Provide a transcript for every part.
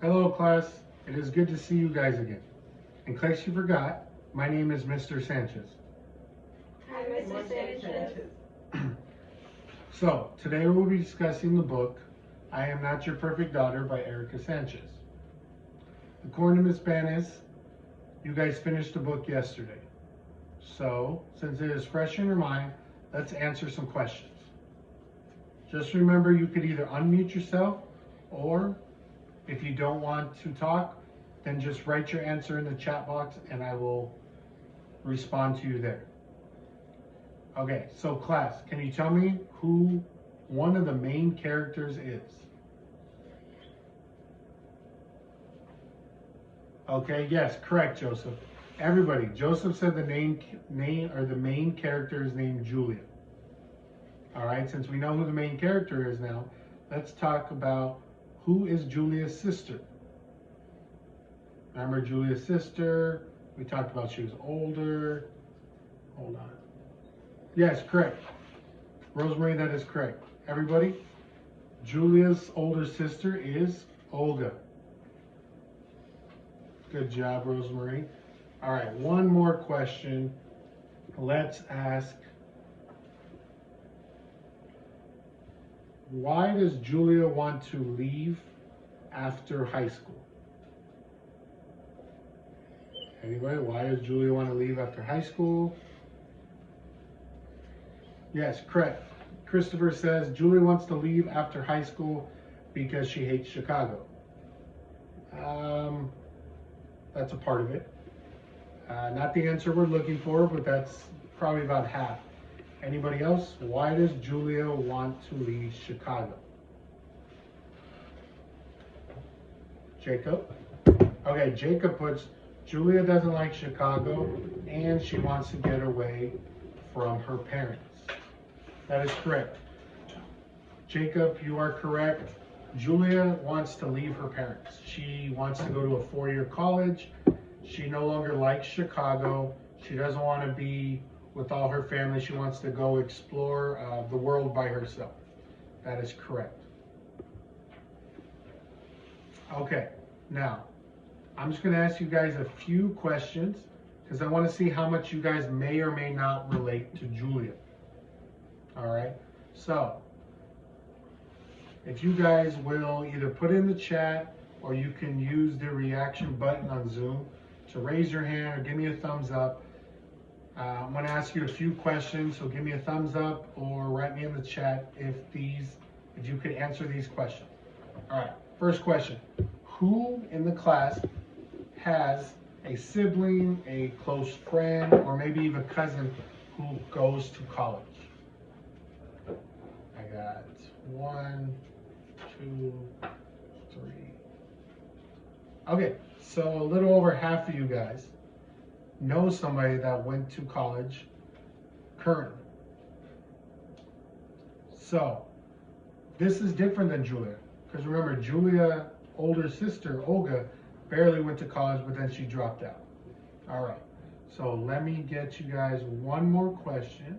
Hello class, it is good to see you guys again. In case you forgot, my name is Mr. Sanchez. Hi, Mr. Sanchez. So, today we'll be discussing the book, I Am Not Your Perfect Daughter by Erica Sanchez. According to Ms. Banis, you guys finished the book yesterday. So, since it is fresh in your mind, let's answer some questions. Just remember you could either unmute yourself or if you don't want to talk, then just write your answer in the chat box and I will respond to you there. Okay, so class, can you tell me who one of the main characters is? Okay, yes, correct, Joseph. Everybody, Joseph said the main character is named Julia. All right, since we know who the main character is now, let's talk about who is Julia's sister. Remember Julia's sister? We talked about she was older. Hold on. Yes, correct. Rosemary, that is correct. Everybody, Julia's older sister is Olga. Good job, Rosemary. All right, one more question. Let's ask, why does Julia want to leave after high school? Anybody, why does Julia want to leave after high school? Yes, correct. Christopher says Julia wants to leave after high school because she hates Chicago. That's a part of it. Not the answer we're looking for, but that's probably about half. Anybody else? Why does Julia want to leave Chicago? Jacob? Okay, Jacob puts Julia doesn't like Chicago and she wants to get away from her parents. That is correct. Jacob, you are correct. Julia wants to leave her parents. She wants to go to a four-year college. She no longer likes Chicago. She doesn't want to be with all her family. She wants to go explore the world by herself. That is correct. Okay, now, I'm just going to ask you guys a few questions because I want to see how much you guys may or may not relate to Julia. All right, so if you guys will either put in the chat or you can use the reaction button on Zoom to raise your hand or give me a thumbs up. I'm going to ask you a few questions, so give me a thumbs up or write me in the chat if you could answer these questions. All right, first question. Who in the class has a sibling, a close friend, or maybe even cousin who goes to college? I got 1, 2, 3. Okay, so a little over half of you guys know somebody that went to college currently. So this is different than Julia, because remember, Julia's older sister, Olga, barely went to college, but then she dropped out. All right, so let me get you guys one more question.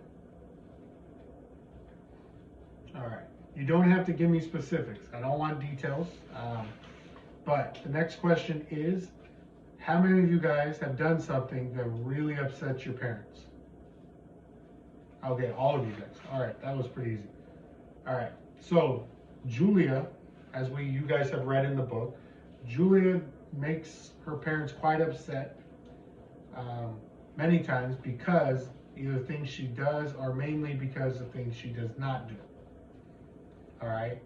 All right, you don't have to give me specifics. I don't want details. But the next question is, how many of you guys have done something that really upset your parents? Okay, all of you guys. All right, that was pretty easy. All right, so Julia, as you guys have read in the book, Julia makes her parents quite upset many times because either things she does or mainly because of things she does not do. All right,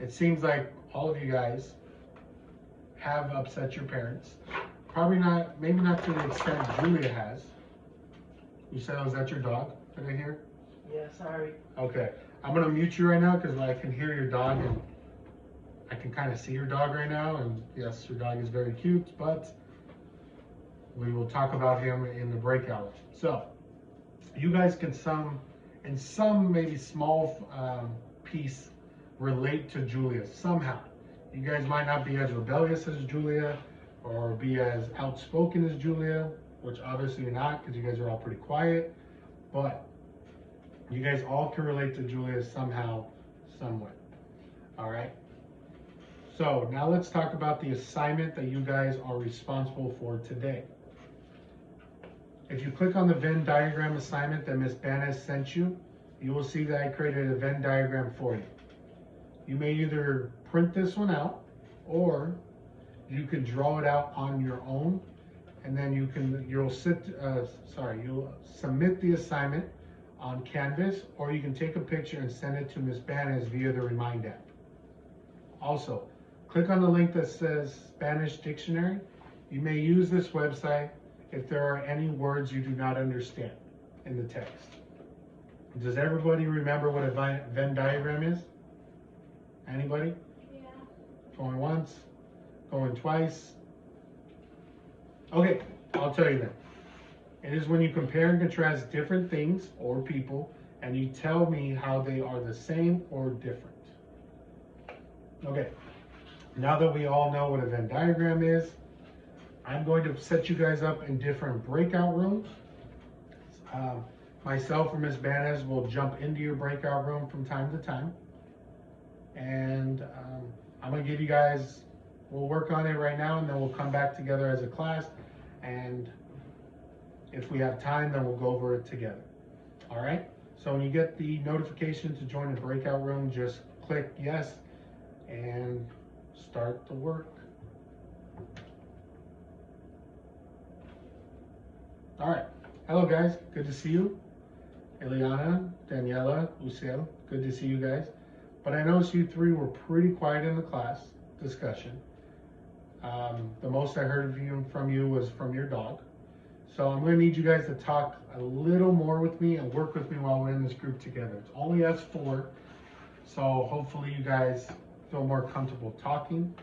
it seems like all of you guys have upset your parents. Probably not, maybe not to the extent Julia has. You said, oh, is that your dog? Did I hear? Yeah, sorry. Okay, I'm gonna mute you right now because I can hear your dog and I can kind of see your dog right now. And yes, your dog is very cute, but we will talk about him in the breakout. So, you guys can in some maybe small piece relate to Julia somehow. You guys might not be as rebellious as Julia or be as outspoken as Julia, which obviously you're not because you guys are all pretty quiet, but you guys all can relate to Julia somehow, somewhat. All right? So now let's talk about the assignment that you guys are responsible for today. If you click on the Venn diagram assignment that Ms. Banas sent you, you will see that I created a Venn diagram for you. You may either print this one out, or you can draw it out on your own, and then you'll submit the assignment on Canvas, or you can take a picture and send it to Ms. Banas via the Remind app. Also, click on the link that says Spanish Dictionary. You may use this website if there are any words you do not understand in the text. Does everybody remember what a Venn diagram is? Anybody? Yeah. Going once, going twice. Okay, I'll tell you then. It is when you compare and contrast different things or people, and you tell me how they are the same or different. Okay, now that we all know what a Venn diagram is, I'm going to set you guys up in different breakout rooms. Myself or Ms. Banas will jump into your breakout room from time to time. And I'm gonna give you guys, we'll work on it right now, and then we'll come back together as a class. And if we have time, then we'll go over it together. All right? So when you get the notification to join the breakout room, just click yes and start the work. All right. Hello, guys. Good to see you. Eliana, Daniela, Lucille, good to see you guys. But I noticed you three were pretty quiet in the class discussion. The most I heard from you was from your dog. So I'm going to need you guys to talk a little more with me and work with me while we're in this group together. It's only us four, so hopefully you guys feel more comfortable talking.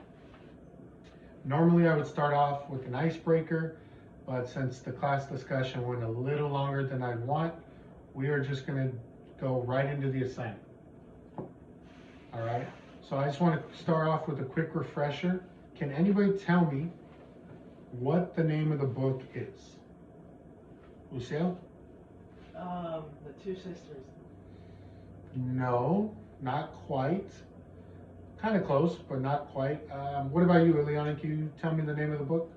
Normally I would start off with an icebreaker, but since the class discussion went a little longer than I'd want, we are just going to go right into the assignment. All right, so I just want to start off with a quick refresher. Can anybody tell me what the name of the book is? Lucille? The Two Sisters. No, not quite. Kind of close, but not quite. What about you, Eliana? Can you tell me the name of the book?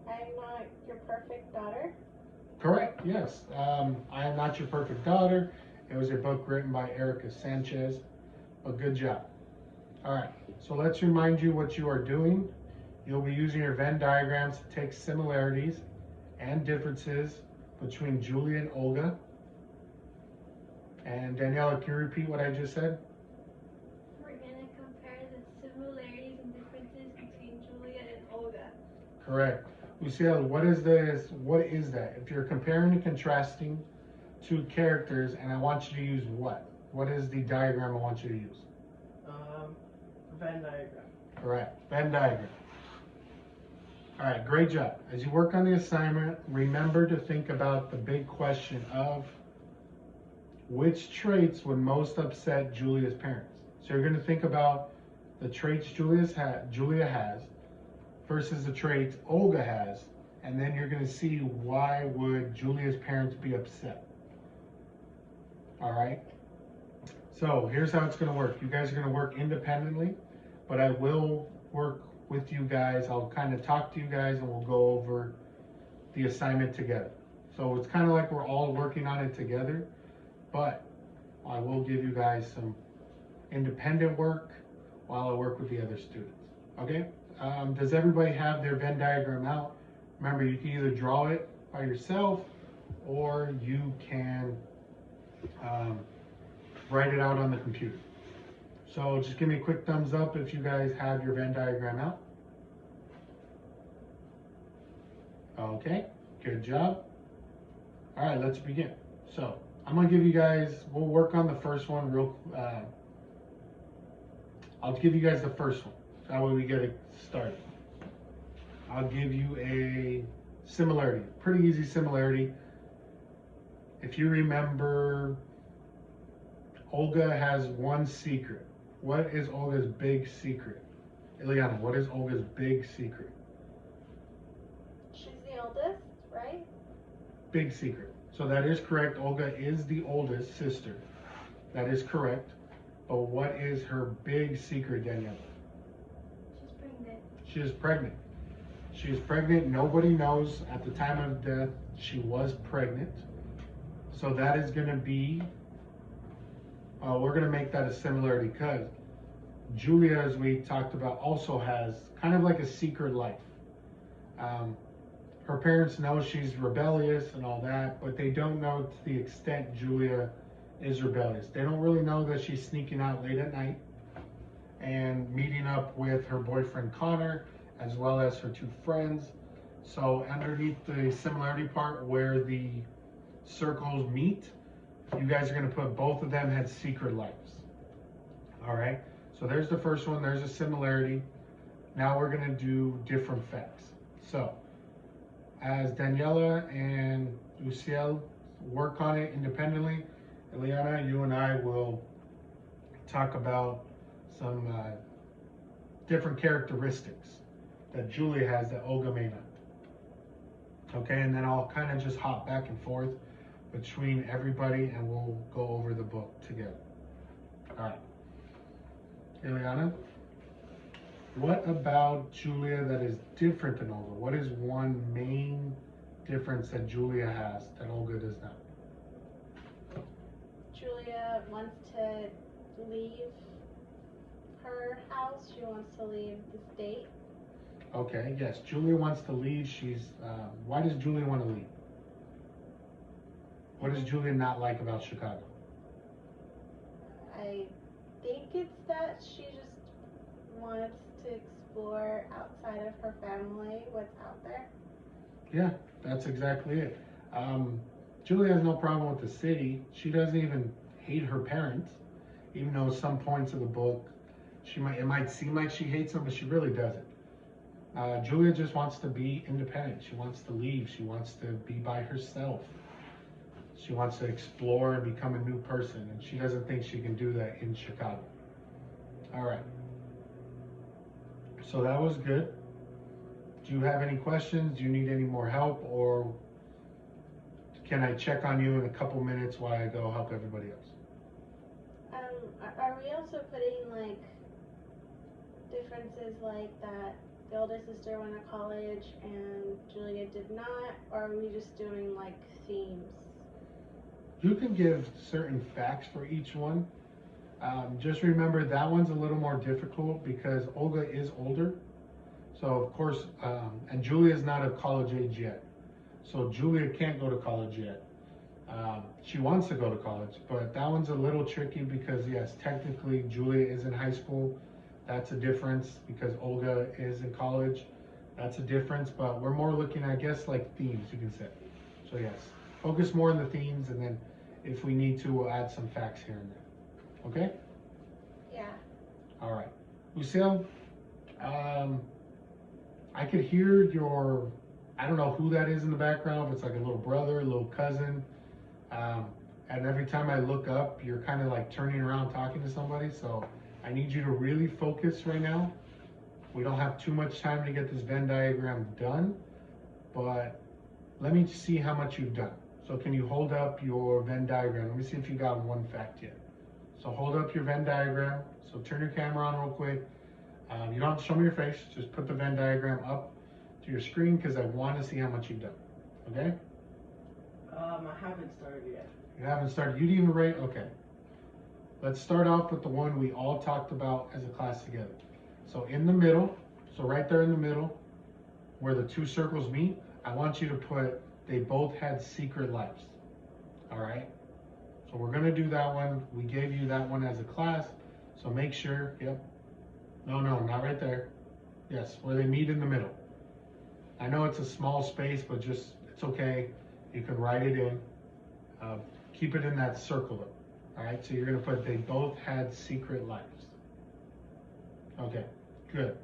I'm Not Your Perfect Daughter. Correct, yes. I Am Not Your Perfect Daughter. It was a book written by Erica Sanchez. A good job. All right, so let's remind you what you are doing. You'll be using your Venn diagrams to take similarities and differences between Julia and Olga. And Daniela, can you repeat what I just said? We're going to compare the similarities and differences between Julia and Olga. Correct. Lucille, what is this? What is that? If you're comparing and contrasting two characters, and I want you to use what? What is the diagram I want you to use? Venn diagram. Correct. Venn diagram. All right, great job. As you work on the assignment, remember to think about the big question of which traits would most upset Julia's parents. So you're going to think about the traits Julia has versus the traits Olga has, and then you're going to see why would Julia's parents be upset. All right? So here's how it's going to work. You guys are going to work independently, but I will work with you guys. I'll kind of talk to you guys and we'll go over the assignment together. So it's kind of like we're all working on it together, but I will give you guys some independent work while I work with the other students. Okay? Does everybody have their Venn diagram out? Remember, you can either draw it by yourself or you can write it out on the computer. So just give me a quick thumbs up if you guys have your Venn diagram out. Okay, good job. All right, let's begin. So I'm gonna give you guys, we'll work on the first one I'll give you guys the first one. That way we get it started. I'll give you a similarity, pretty easy similarity. If you remember, Olga has one secret. What is Olga's big secret? Eliana, what is Olga's big secret? She's the oldest, right? Big secret. So that is correct. Olga is the oldest sister. That is correct. But what is her big secret, Daniela? She's pregnant. She is pregnant. She is pregnant. Nobody knows at the time of death she was pregnant. So that is going to be, we're going to make that a similarity because Julia, as we talked about, also has kind of like a secret life. Her parents know she's rebellious and all that, but they don't know to the extent Julia is rebellious. They don't really know that she's sneaking out late at night and meeting up with her boyfriend Connor, as well as her two friends. So underneath the similarity part where the circles meet, you guys are going to put both of them had secret lives. All right, so there's the first one. There's a similarity. Now we're going to do different facts. So as Daniela and Luciel work on it independently, Eliana, you and I will talk about some different characteristics that Julia has that Olga may not. Okay, and then I'll kind of just hop back and forth between everybody and we'll go over the book together. All right. Eliana, what about Julia that is different than Olga? What is one main difference that Julia has that Olga does not? Julia wants to leave her house. She wants to leave the state. Okay, yes, Julia wants to leave. Why does Julia want to leave? What does Julia not like about Chicago? I think it's that she just wants to explore outside of her family, what's out there. Yeah, that's exactly it. Julia has no problem with the city. She doesn't even hate her parents, even though some points of the book, it might seem like she hates them, but she really doesn't. Julia just wants to be independent. She wants to leave. She wants to be by herself. She wants to explore and become a new person, and she doesn't think she can do that in Chicago. All right. So that was good. Do you have any questions? Do you need any more help, or can I check on you in a couple minutes while I go help everybody else? Are we also putting like differences like that the older sister went to college and Julia did not, or are we just doing like themes? You can give certain facts for each one. Just remember that one's a little more difficult because Olga is older. So of course, and Julia is not of college age yet. So Julia can't go to college yet. She wants to go to college, but that one's a little tricky because yes, technically Julia is in high school. That's a difference because Olga is in college. That's a difference, but we're more looking, I guess, like themes, you can say. So yes, focus more on the themes, and then if we need to, we'll add some facts here and there. Okay? Yeah. All right. Lucille, I could hear I don't know who that is in the background, if it's like a little brother, a little cousin. And every time I look up, you're kind of like turning around talking to somebody. So I need you to really focus right now. We don't have too much time to get this Venn diagram done, but let me see how much you've done. So can you hold up your Venn diagram? Let me see if you got one fact yet. So hold up your Venn diagram. So turn your camera on real quick. You don't have to show me your face. Just put the Venn diagram up to your screen because I want to see how much you've done. Okay? I haven't started yet. You haven't started. You didn't even rate? Okay. Let's start off with the one we all talked about as a class together. So in the middle, so right there in the middle, where the two circles meet, I want you to put, they both had secret lives. All right? So we're going to do that one. We gave you that one as a class. So make sure, yep. No, not right there. Yes, where they meet in the middle. I know it's a small space, but just, it's okay. You can write it in. Keep it in that circle though. All right, so you're going to put, they both had secret lives. Okay, good.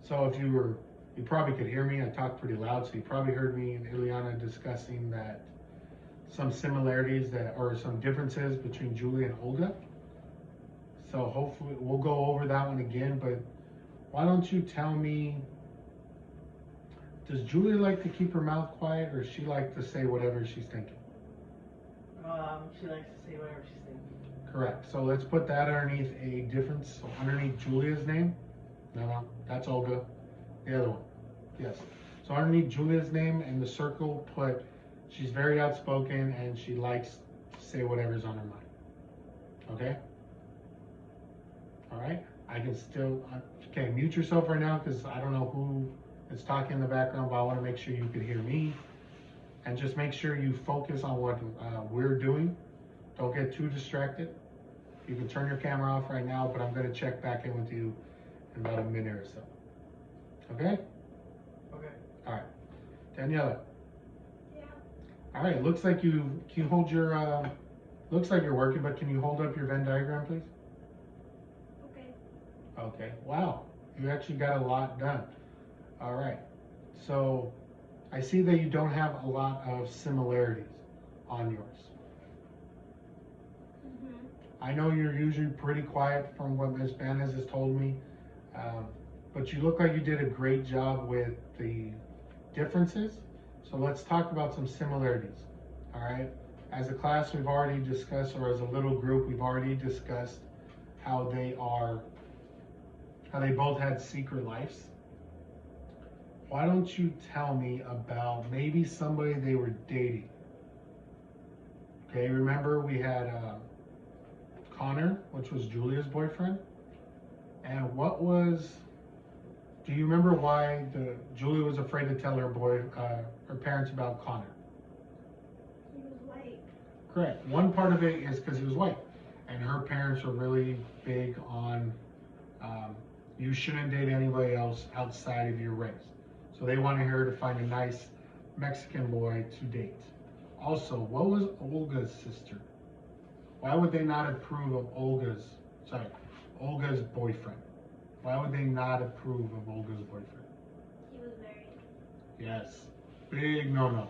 So if you probably could hear me. I talked pretty loud, so you probably heard me and Ileana discussing that some similarities or some differences between Julia and Olga. So hopefully we'll go over that one again, but why don't you tell me, does Julia like to keep her mouth quiet, or does she like to say whatever she's thinking? She likes to say whatever she's thinking. Correct. So let's put that underneath a difference. So underneath Julia's name. No, that's Olga. The other one. Yes. So underneath Julia's name in the circle, put she's very outspoken and she likes to say whatever's on her mind. Okay? All right? I can still, okay, mute yourself right now because I don't know who is talking in the background, but I want to make sure you can hear me. And just make sure you focus on what we're doing. Don't get too distracted. You can turn your camera off right now, but I'm going to check back in with you in about a minute or so. Okay? Okay. All right. Daniela. Yeah. All right. Looks like can you hold your, looks like you're working, but can you hold up your Venn diagram, please? Okay. Okay. Wow. You actually got a lot done. All right. So I see that you don't have a lot of similarities on yours. Mhm. I know you're usually pretty quiet from what Ms. Banas has told me, but you look like you did a great job with the differences. So let's talk about some similarities, all right? As a class, we've already discussed, or as a little group, we've already discussed how they both had secret lives. Why don't you tell me about maybe somebody they were dating? Okay, remember we had Connor, which was Julia's boyfriend. And do you remember why Julia was afraid to tell her parents about Connor? He was white. Correct. One part of it is because he was white. And her parents were really big on you shouldn't date anybody else outside of your race. So they wanted her to find a nice Mexican boy to date. Also, what was Olga's sister? Why would they not approve of Olga's boyfriend? Why would they not approve of Olga's boyfriend? He was married. Yes, big no-no.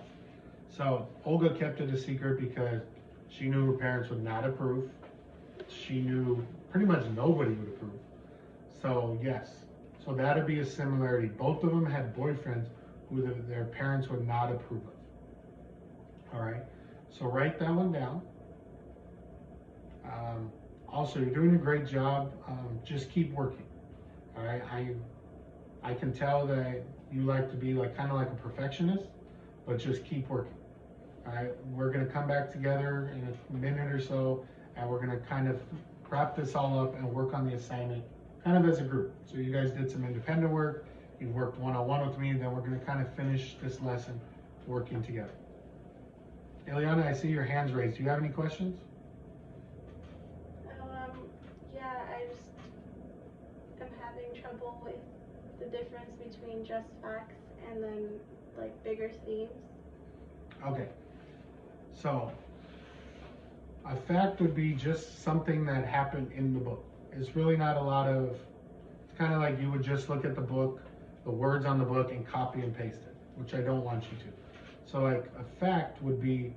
So Olga kept it a secret because she knew her parents would not approve. She knew pretty much nobody would approve. So yes, so that'd be a similarity. Both of them had boyfriends who their parents would not approve of. All right, so write that one down. Also, you're doing a great job. Just keep working. All right, I can tell that you like to be kind of like a perfectionist, but just keep working. All right, we're gonna come back together in a minute or so, and we're gonna kind of wrap this all up and work on the assignment, kind of as a group. So you guys did some independent work. You worked one-on-one with me, and then we're gonna kind of finish this lesson working together. Ileana, I see your hands raised. Do you have any questions? Yeah, I'm having trouble with the difference between just facts and then bigger themes. Okay. So, a fact would be just something that happened in the book. It's really not it's kind of like you would just look at the book, the words on the book, and copy and paste it, which I don't want you to. So a fact would be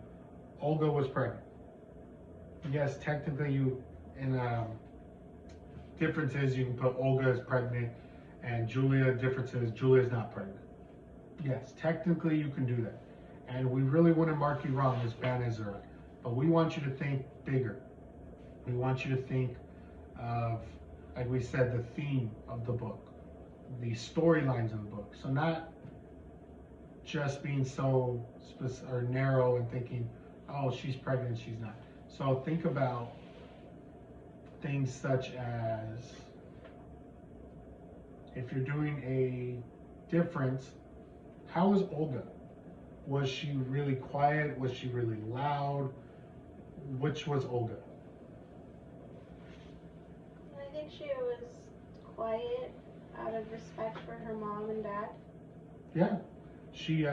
Olga was pregnant. Yes, technically difference is you can put Olga is pregnant and difference is Julia's not pregnant. Yes, technically you can do that. And we really wouldn't mark you wrong as bad as early. But we want you to think bigger. We want you to think of, like we said, the theme of the book, the storylines of the book. So not just being so narrow and thinking, oh, she's pregnant, she's not. So think about things such as, if you're doing a difference, how is Olga? Was she really quiet? Was she really loud? Which was Olga? I think she was quiet out of respect for her mom and dad. Yeah, she.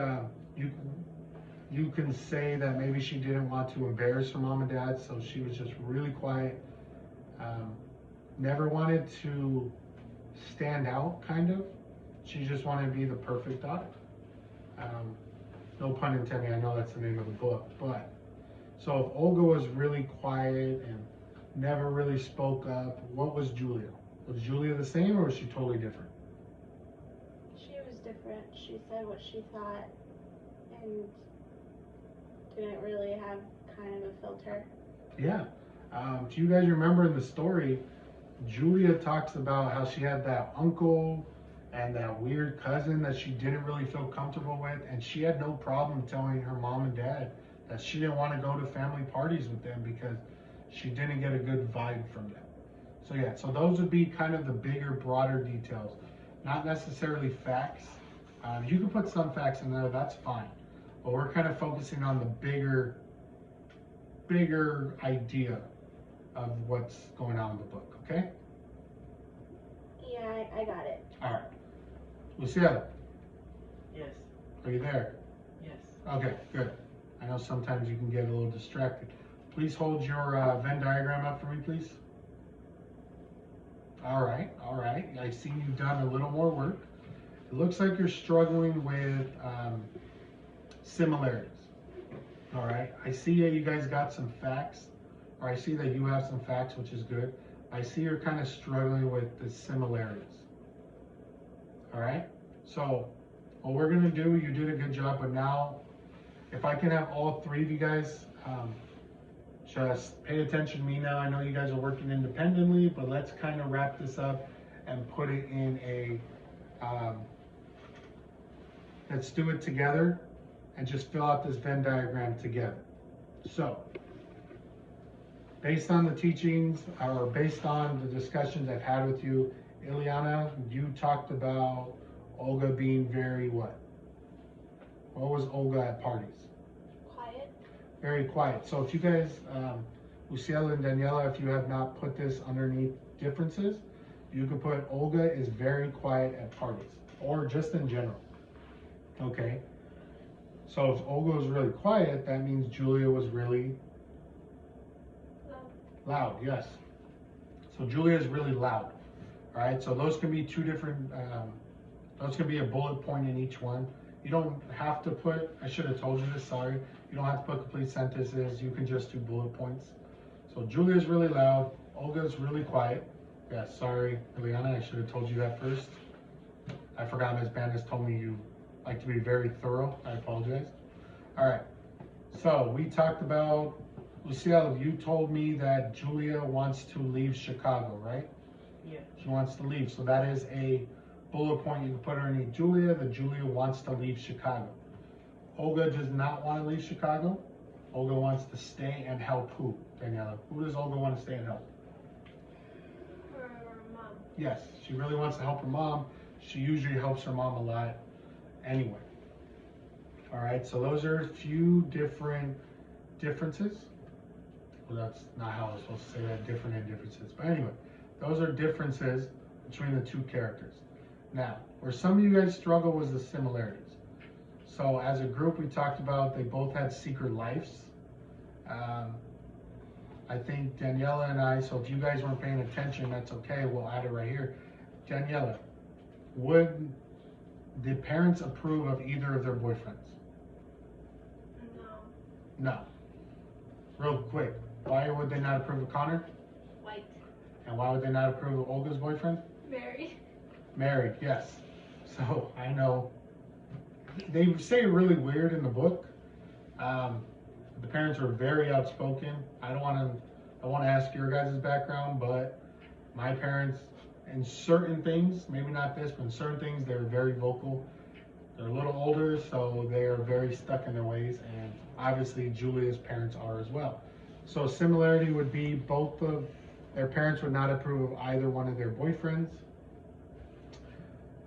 You can say that maybe she didn't want to embarrass her mom and dad, so she was just really quiet. Never wanted to stand out, kind of. She just wanted to be the perfect daughter. No pun intended, I know that's the name of the book, but so if Olga was really quiet and never really spoke up, what was Julia? Was Julia the same or was she totally different? She was different. She said what she thought and didn't really have kind of a filter. Yeah. If you guys remember in the story, Julia talks about how she had that uncle and that weird cousin that she didn't really feel comfortable with, and she had no problem telling her mom and dad that she didn't want to go to family parties with them because she didn't get a good vibe from them. So yeah, so those would be kind of the bigger, broader details, not necessarily facts. You can put some facts in there, that's fine, but we're kind of focusing on the bigger idea of what's going on in the book, okay? Yeah, I got it. All right. Lucia, Yes. are you there? Yes. Okay, good. I know sometimes you can get a little distracted. Please hold your Venn diagram up for me, please. All right, all right. I see you've done a little more work. It looks like you're struggling with similarities. All right, I see that you guys got some facts, or I see that you have some facts, which is good. I see you're kind of struggling with the similarities. All right, so what we're gonna do, you did a good job, but now if I can have all three of you guys just pay attention to me now. I know you guys are working independently, but let's kind of wrap this up and put it in a, let's do it together and just fill out this Venn diagram together. So, based on the teachings or based on the discussions I've had with you, Ileana, you talked about Olga being very what? What was Olga at parties? Quiet. Very quiet. So if you guys, Luciela and Daniela, if you have not put this underneath differences, you can put Olga is very quiet at parties or just in general. Okay. So if Olga was really quiet, that means Julia was really loud. Yes. So Julia is really loud. All right. So those can be two different, those can be a bullet point in each one. You don't have to put, I should have told you this, sorry. You don't have to put complete sentences. You can just do bullet points. So Julia's really loud. Olga's really quiet. Yeah, sorry, Ileana, I should have told you that first. I forgot Ms. Bandis told me you like to be very thorough. I apologize. All right, so we talked about, Luciela, you told me that Julia wants to leave Chicago, right? Yeah. She wants to leave, so that is a bullet point you can put underneath Julia, that Julia wants to leave Chicago. Olga does not want to leave Chicago. Olga wants to stay and help who, Daniela? Who does Olga want to stay and help? Her mom. Yes, she really wants to help her mom. She usually helps her mom a lot anyway. All right, so those are a few different differences. Well, that's not how I was supposed to say that, different and differences. But anyway, those are differences between the two characters. Now, where some of you guys struggle was the similarities. So as a group, we talked about they both had secret lives. I think Daniela and I, so if you guys weren't paying attention, that's okay, we'll add it right here. Daniela, would the parents approve of either of their boyfriends? No. No. Real quick, why would they not approve of Connor? White. And why would they not approve of Olga's boyfriend? Married. Married, yes. So I know they say it really weird in the book. The parents are very outspoken. I want to ask your guys' background, but my parents, in certain things, maybe not this, but in certain things, they're very vocal. They're a little older, so they're very stuck in their ways, and obviously Julia's parents are as well. So similarity would be both of their parents would not approve of either one of their boyfriends.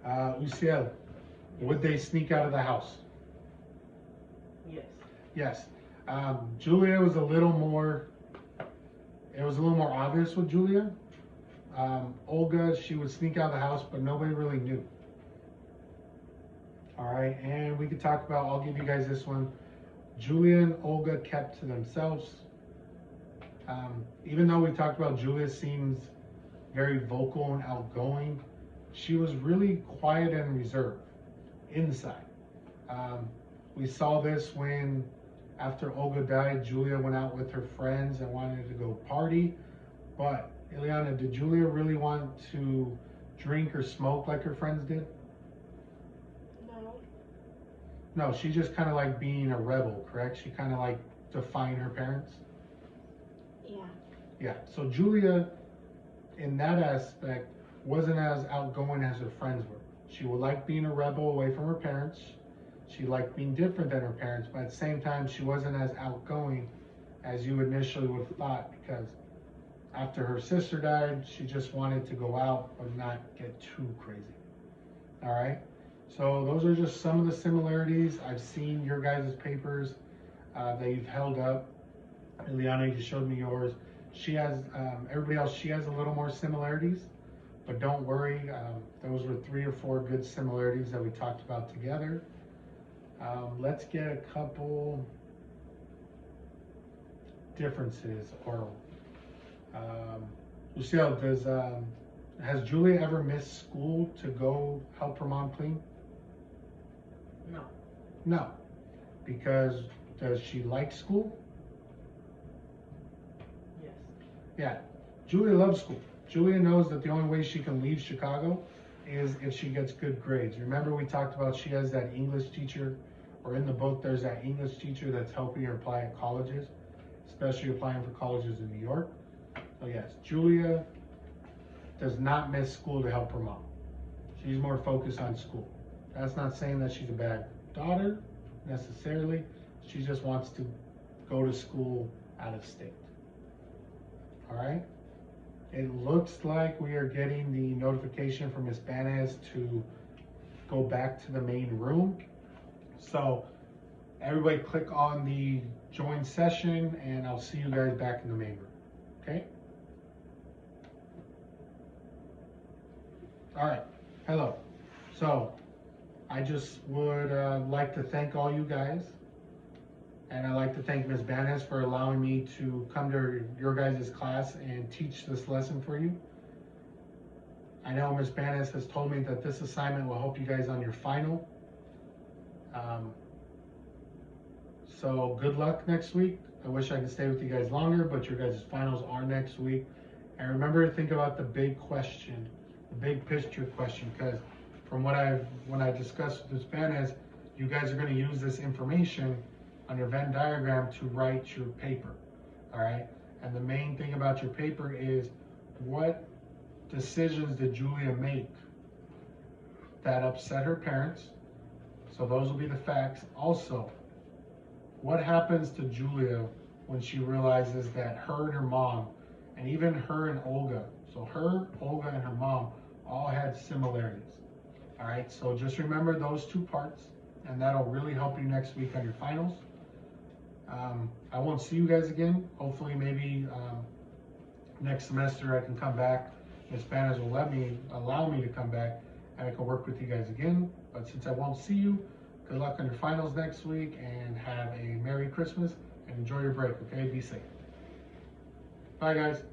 Luciel, would they sneak out of the house? Yes. Yes. Julia was a little more, it was a little more obvious with Julia. Olga, she would sneak out of the house, but nobody really knew. All right, and we could talk about, I'll give you guys this one. Julia and Olga kept to themselves. Even though we talked about Julia seems very vocal and outgoing, she was really quiet and reserved inside. We saw this when, after Olga died, Julia went out with her friends and wanted to go party. But, Ileana, did Julia really want to drink or smoke like her friends did? No. No, she just kind of like being a rebel, correct? She kind of like define her parents? Yeah. Yeah, so Julia, in that aspect, wasn't as outgoing as her friends were. She would like being a rebel away from her parents. She liked being different than her parents, but at the same time, she wasn't as outgoing as you initially would have thought, because after her sister died, she just wanted to go out but not get too crazy. All right, so those are just some of the similarities. I've seen your guys' papers that you've held up. Ileana, you showed me yours. She has, everybody else, she has a little more similarities, but don't worry. Those were 3 or 4 good similarities that we talked about together. Let's get a couple differences. Or Lucille, has Julia ever missed school to go help her mom clean? No. No. Because does she like school? Yes. Yeah. Julia loves school. Julia knows that the only way she can leave Chicago is if she gets good grades. Remember we talked about she has that English teacher, or in the book there's that English teacher that's helping her apply at colleges, especially applying for colleges in New York. So yes, Julia does not miss school to help her mom. She's more focused on school. That's not saying that she's a bad daughter necessarily. She just wants to go to school out of state. All right. It looks like we are getting the notification from Ms. Banez to go back to the main room. So everybody click on the join session and I'll see you guys back in the main room. Okay? All right. Hello. So I just would like to thank all you guys. And I'd like to thank Ms. Banez for allowing me to come to your guys' class and teach this lesson for you. I know Ms. Banez has told me that this assignment will help you guys on your final. So good luck next week. I wish I could stay with you guys longer, but your guys' finals are next week. And remember to think about the big question, the big picture question, because from when I discussed with Ms. Banez, you guys are going to use this information on your Venn diagram to write your paper, all right? And the main thing about your paper is what decisions did Julia make that upset her parents? So those will be the facts. Also, what happens to Julia when she realizes that her and her mom, and even her and Olga, so her, Olga, and her mom all had similarities, all right? So just remember those 2 parts, and that'll really help you next week on your finals. I won't see you guys again. Hopefully, maybe next semester I can come back. Ms. Banez will allow me to come back, and I can work with you guys again. But since I won't see you, good luck on your finals next week, and have a Merry Christmas, and enjoy your break, okay? Be safe. Bye, guys.